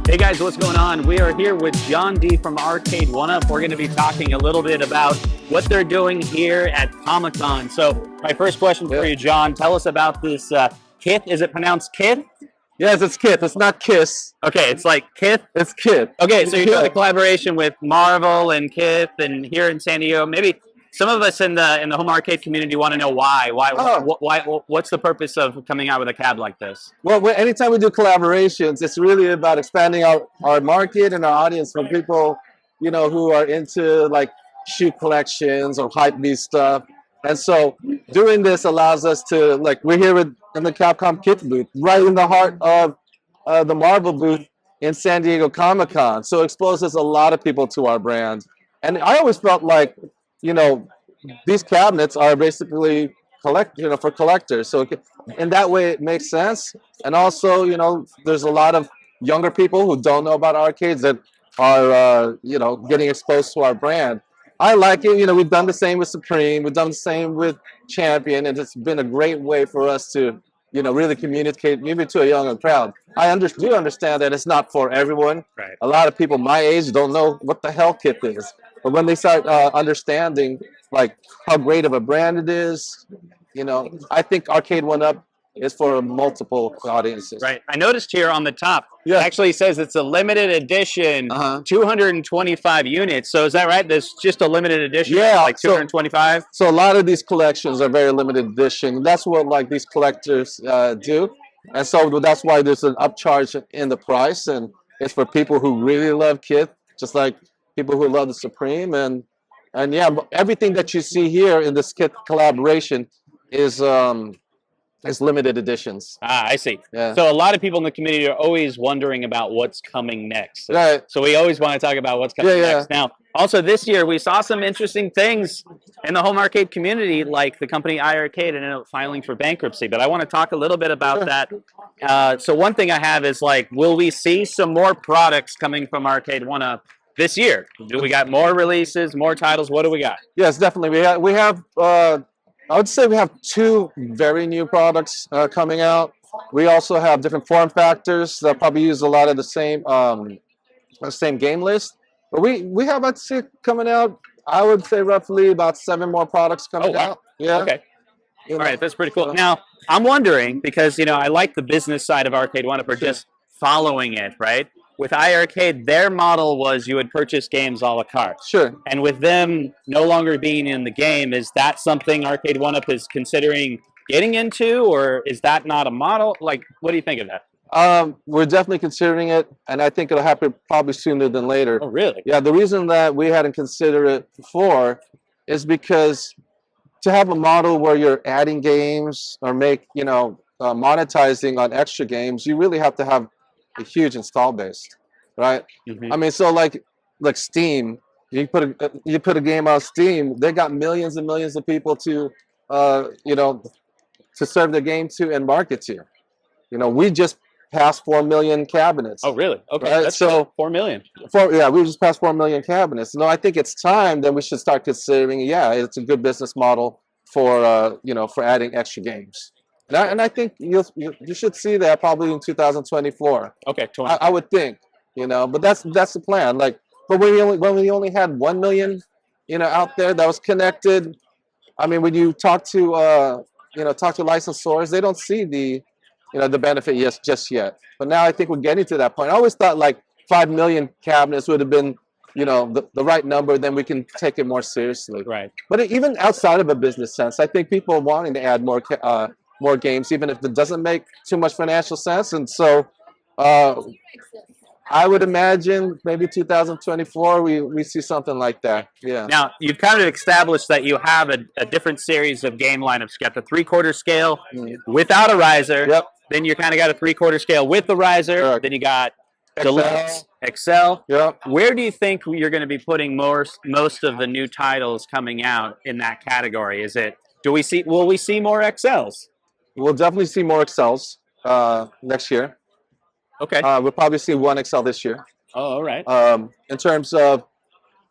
Hey guys, what's going on? We are here with John D from Arcade1Up. We're going to be talking a little bit about what they're doing here at Comic-Con. So my first question for you, John, tell us about this KITH. Is it pronounced KITH? Yes, it's KITH. It's not KISS. Okay, it's like KITH? It's KITH. Okay, so you're doing a collaboration with Marvel and KITH and here in San Diego. Maybe some of us in the home arcade community want to know why. What's the purpose of coming out with a cab like this? Well, anytime we do collaborations, it's really about expanding our market and our audience for people, you know, who are into like shoe collections or hypebeast stuff. And so doing this allows us to, like, we're here in the Capcom KITH booth, right in the heart of the Marvel booth in San Diego Comic-Con. So it exposes a lot of people to our brand. And I always felt like, you know, these cabinets are basically for collectors. So in that way, it makes sense. And also, you know, there's a lot of younger people who don't know about arcades that are, you know, getting exposed to our brand. I like it. You know, we've done the same with Supreme. We've done the same with Champion. And it's been a great way for us to, you know, really communicate even to a younger crowd. I do understand that it's not for everyone. Right. A lot of people my age don't know what the hell KITH is. But when they start understanding like how great of a brand it is, you know, I think Arcade1Up is for multiple audiences. Right. I noticed here on the top, it actually says it's a limited edition, 225 units. So is that right? There's just a limited edition, like 225? So a lot of these collections are very limited edition. That's what like these collectors do. And so that's why there's an upcharge in the price. And it's for people who really love KITH, just like people who love the Supreme. And yeah, everything that you see here in this KITH collaboration is limited editions. Ah, I see. Yeah. So a lot of people in the community are always wondering about what's coming next. Right. So we always want to talk about what's coming next. Now, also this year, we saw some interesting things in the home arcade community, like the company iArcade ended up filing for bankruptcy. But I want to talk a little bit about that. So one thing I have is, like, will we see some more products coming from Arcade1Up this year? Do we got more releases, more titles? What do we got? Yes, definitely. We have I would say we have 2 very new products coming out. We also have different form factors that probably use a lot of the same game list. But we have, I'd say, coming out, I would say roughly about 7 more products coming out. Yeah. Okay. All right, that's pretty cool. Now, I'm wondering, because, you know, I like the business side of Arcade1Up, or just following it, right? With iArcade, their model was you would purchase games a la carte. Sure. And with them no longer being in the game, is that something Arcade1Up is considering getting into, or is that not a model? Like, what do you think of that? We're definitely considering it, and I think it'll happen probably sooner than later. Oh, really? Yeah, the reason that we hadn't considered it before is because to have a model where you're adding games or monetizing on extra games, you really have to have a huge install base, right? I mean, so like Steam, you put a game on Steam, they got millions and millions of people to you know, to serve the game to and market to. You know, we just passed 4 million cabinets. Oh, really? Okay, right? That's so 4 million. We just passed 4 million cabinets. No, I think it's time that we should start considering. Yeah, it's a good business model for you know, for adding extra games. And I think you should see that probably in 2024. Okay, I would think, you know, but that's the plan. Like, but when we only had 1 million, you know, out there that was connected. I mean, when you talk to licensors, they don't see the, you know, the benefit just yet. But now I think we're getting to that point. I always thought like 5 million cabinets would have been, you know, the right number. Then we can take it more seriously. Right. But even outside of a business sense, I think people are wanting to add more games, even if it doesn't make too much financial sense. And so I would imagine maybe 2024 we see something like that. Yeah. Now, you've kind of established that you have a different series of game lineups. You got the 3/4 scale without a riser. Yep. Then you kind of got a 3/4 scale with the riser. Correct. Then you got Deluxe, XL. Yep. Where do you think you're going to be putting most of the new titles coming out in that category? Will we see more XLs? We'll definitely see more XLs next year. Okay. We'll probably see 1 XL this year. Oh, all right. In terms of,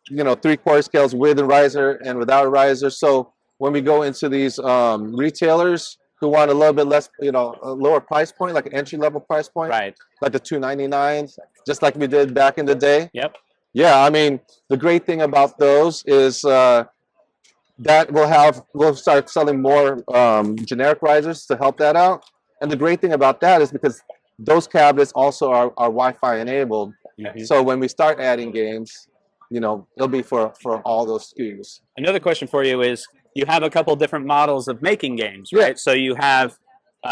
you know, 3/4 scales with a riser and without a riser. So when we go into these retailers who want a little bit less, you know, a lower price point, like an entry-level price point, right, like the $299, just like we did back in the day. Yep. Yeah, I mean, the great thing about those is that we'll start selling more generic risers to help that out. And the great thing about that is because those cabinets also are Wi-Fi enabled. Mm-hmm. So when we start adding games, you know, it'll be for all those SKUs. Another question for you is, you have a couple different models of making games, right? Yeah. So you have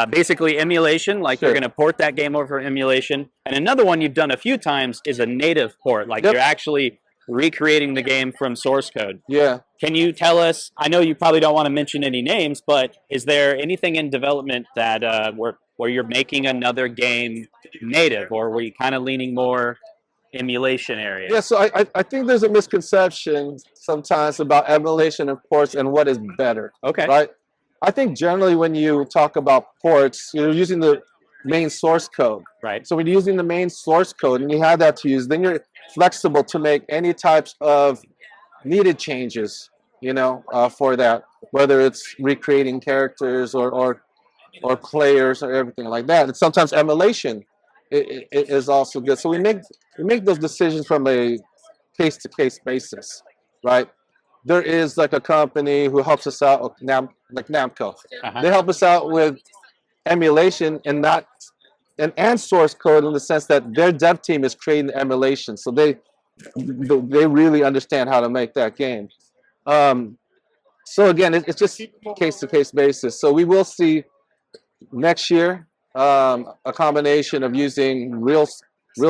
basically emulation, like Sure. you're going to port that game over for emulation. And another one you've done a few times is a native port, like Yep. you're actually recreating the game from source code. Yeah. Can you tell us, I know you probably don't want to mention any names, but is there anything in development that where you're making another game native, or were you kind of leaning more emulation area? Yeah, so I think there's a misconception sometimes about emulation and ports and what is better. Okay. Right? I think generally when you talk about ports, you're using the main source code. Right. So when you're using the main source code and you have that to use, then you're flexible to make any types of needed changes, you know, for that, whether it's recreating characters or players or everything like that. And sometimes emulation it is also good. So we make those decisions from a case-to-case basis, right? There is like a company who helps us out, like Namco. Uh-huh. They help us out with emulation and source code in the sense that their dev team is creating the emulation, so they really understand how to make that game. So again, it's just case-to-case basis. So we will see next year a combination of using real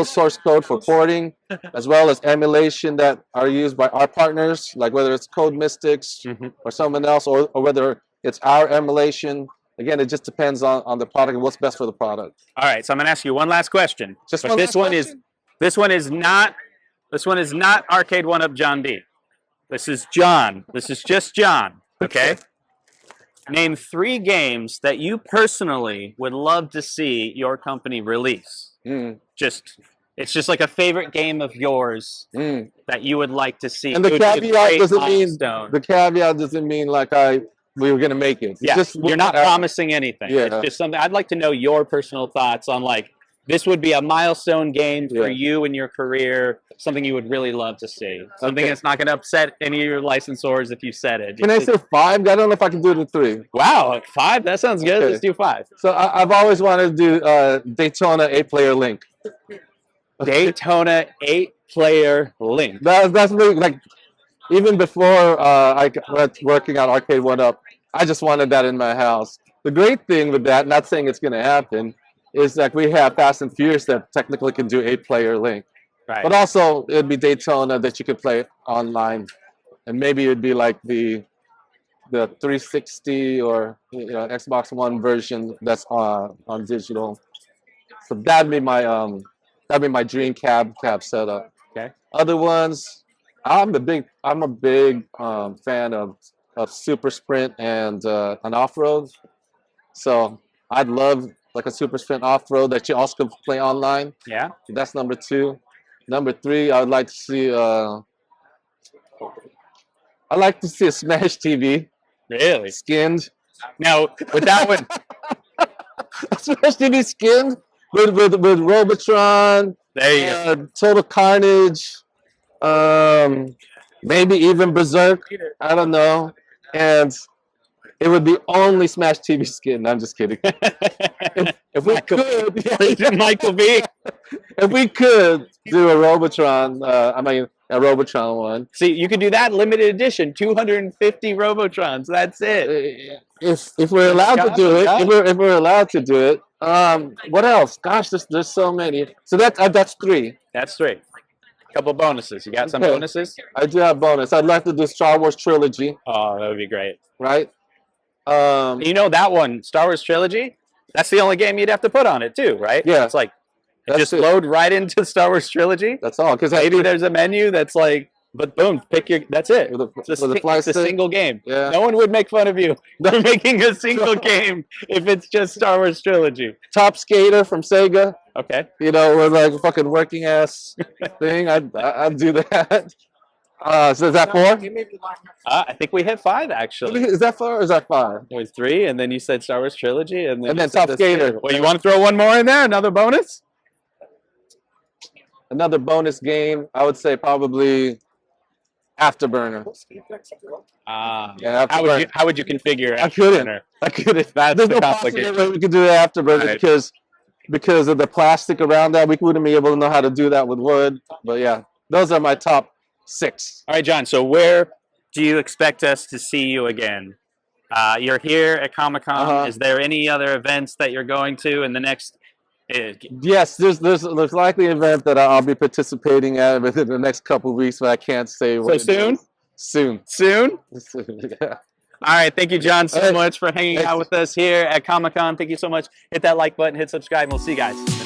source code for porting, as well as emulation that are used by our partners, like whether it's Code Mystics or someone else, or whether it's our emulation. Again, it just depends on the product and what's best for the product. All right, so I'm going to ask you one last question. Just But one this last one question? this one is not Arcade1Up John B. This is John. This is just John. Okay. Name 3 games that you personally would love to see your company release. It's just like a favorite game of yours that you would like to see. And the caveat doesn't mean like we were gonna make it. Yeah, you're not promising anything. Yeah. It's just something I'd like to know your personal thoughts on, like, this would be a milestone game for you in your career, something you would really love to see. Something that's not going to upset any of your licensors if you said it. Can I say 5? I don't know if I can do it in 3. Wow, 5? That sounds good. Okay. Let's do 5. So I've always wanted to do Daytona 8-player Link. Daytona 8-player Link. That's really, like, even before I was working on Arcade1Up, I just wanted that in my house. The great thing with that, not saying it's going to happen, is that we have Fast and Furious that technically can do 8-player Link. Right. But also, it'd be Daytona that you could play online. And maybe it'd be like the 360 or Xbox One version that's on digital. So that'd be my dream cab setup. Okay. Other ones, I'm a big fan of Super Sprint and off-road. So I'd love like a Super Sprint off-road that you also can play online. Yeah. That's number 2. Number 3, I would like to see a Smash TV. Really? Skinned. Now, with that one, Smash TV skinned with Robotron. there you go. Total Carnage. Maybe even Berserk. I don't know. And it would be only Smash TV skin. I'm just kidding. If we could, Michael B. If we could do a Robotron, a Robotron one. See, you could do that limited edition, 250 Robotrons. That's it. If we're allowed to do it, if we're allowed to do it. What else? Gosh, there's so many. So that's 3. That's 3. A couple bonuses. You got some bonuses? I do have bonus. I'd like to do Star Wars trilogy. Oh, that would be great. Right. You know that one, Star Wars trilogy. That's the only game you'd have to put on it too, right? Yeah. It's like load right into Star Wars trilogy. That's all. Because maybe there's a menu that's like, but boom, pick your. That's it. It's a single game. Yeah. No one would make fun of you for making a single game if it's just Star Wars trilogy. Top Skater from Sega. Okay. With like a fucking working ass thing. I'd do that. So is that 4? I think we hit 5 actually. Is that 4 or is that 5? It was 3, and then you said Star Wars trilogy, and then Top Skater. Well, you want to throw one more in there? Another bonus? Another bonus game, I would say probably Afterburner. Yeah, Afterburner. How would you configure I couldn't. Afterburner? I couldn't. That's There's the no possible complication. way we could do the Afterburner Right. because of the plastic around that. We wouldn't be able to know how to do that with wood. But yeah, those are my top 6. All right, John. So where do you expect us to see you again? You're here at Comic-Con. Is there any other events that you're going to in the next? Yes, there's likely an event that I'll be participating at within the next couple of weeks, but I can't say what. So soon? Soon. Soon? Yeah. All right. Thank you, John, so Hey, much for hanging out with us here at Comic-Con. Thank you so much. Hit that like button, hit subscribe, and we'll see you guys.